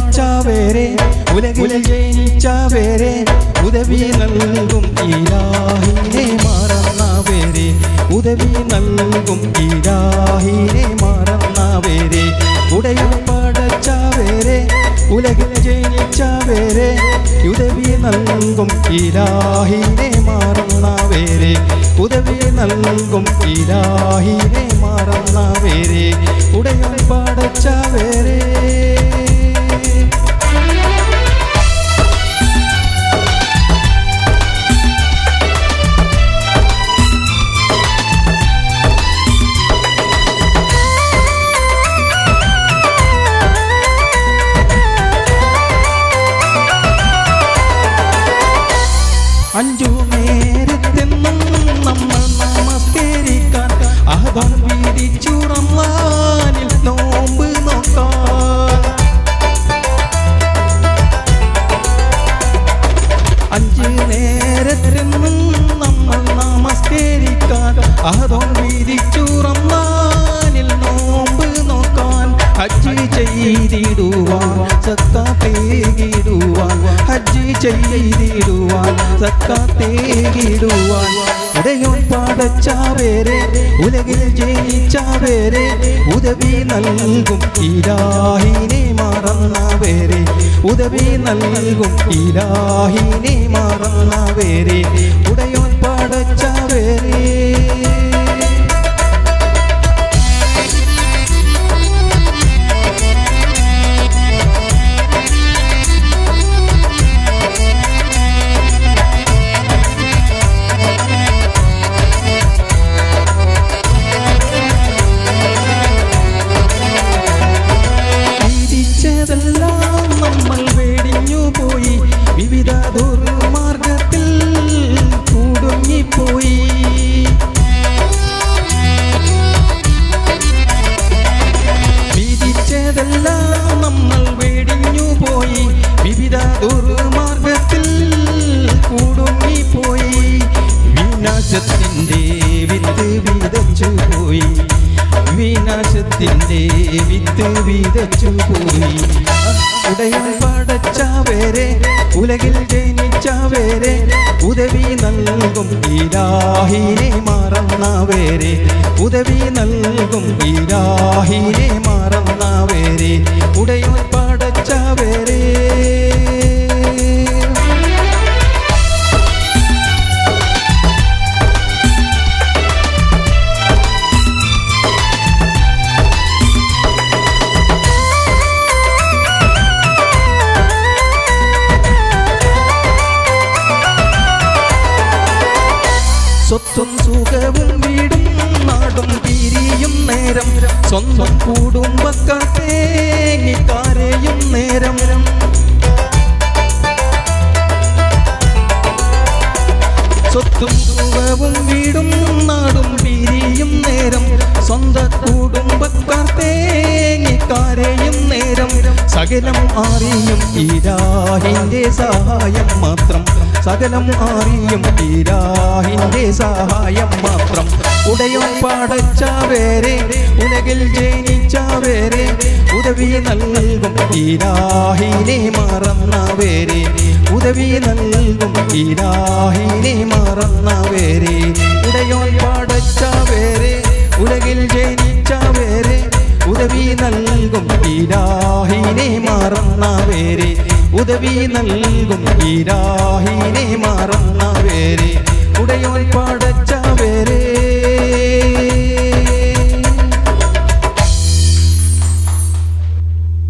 പടച്ചവരെ ഉലകിൽ ജനിച്ചവരെ ഉദവി നൽകും ഇലാഹിനെ മറന്നവരെ ഉദവി നൽകും ഇലാഹിനെ മറന്നവരെ ഉടയും പടച്ചവരെ ഉലകിൽ ജനിച്ചവരെ ഉദവി നൽകും ഇലാഹിനെ മറന്നവരെ ഉദവി നൽകും ഇലാഹിനെ മറന്നവരെ ഉടയും പടച്ചവരെ അഞ്ചു നേരത്തെന്നും നമ്മൾ നമസ്കരിക്കാൻ അഹദം വിധിച്ചു റമളാനിൽ നോമ്പ് നോക്കാൻ അഞ്ചു നേരത്തെന്നും നമ്മൾ നമസ്കരിക്കാൻ അഹദം വിധിച്ചു റമളാനിൽ നോമ്പ് നോക്കാൻ ഹജ്ജ് ചെയ്തിടുവാൻ സക്കാത്തേകിടുവാൻ ഹജ്ജ് ചെയ്തിടുവാൻ സക്കാത്തേകിടുവാൻ ഉടയോൻ പടച്ചവരെ ഉലകിൽ ജനിച്ചവരെ ഉദവി നൽകും ഇലാഹിനെ മറന്നവരെ ഉദവി നൽകും ഇലാഹിനെ മറന്നവരെ ഉടയോൻ പടച്ചവരെ നമ്മൾ വെടിഞ്ഞുപോയി വിവിധ ദുർമാർഗത്തിൽ കുടുങ്ങിപ്പോയി വിധിച്ചതെല്ലാം നമ്മൾ വെടിഞ്ഞുപോയി വിവിധ ദുർമാർഗത്തിൽ കുടുങ്ങിപ്പോയി വിനാശത്തിൻ്റെ വിത്ത് വിതച്ചു പോയി വിനാശത്തിൻ്റെ വിത്ത് വിതച്ചു പോയി ഉടയൻ പടച്ചവരെ ഉലകിൽ ജനിച്ചവരെ ഉദവി നൽകും ഇലാഹിനെ മറന്നവരെ ഉദവി നൽകും ഇലാഹിനെ മറന്നവരെ ഉടയൻ പടച്ചവരെ സ്വത്തും സുഖവും വീടും നാടും പിരിയും നേരം സ്വന്തം കുടുംബക്കാരേയും നേരം സ്വത്തും സുഖവും വീടും നാടും പിരിയും നേരം സ്വന്തം കുടുംബക്കാരേയും നേരം സകലം അറിയും ഇലാഹിന്റെ സഹായം മാത്രം സകലം അറിയും ഇലാഹിന്റെ സഹായം മാത്രം ഉടയോൻ പടച്ചവരെ ഉലകിൽ ജനിച്ചവരെ ഉദവി നൽകും ഇലാഹിനെ മറന്നവരെ ഉദവി നൽകും ഇലാഹിനെ മറന്നവരെ ഉടയോൻ പടച്ചവരെ ഉലകിൽ ജനിച്ചവരെ ഉദവി നൽകും ഇലാഹിനെ മറന്നവരെ ഉദവി നൽകും ഇലാഹിനെ മറന്ന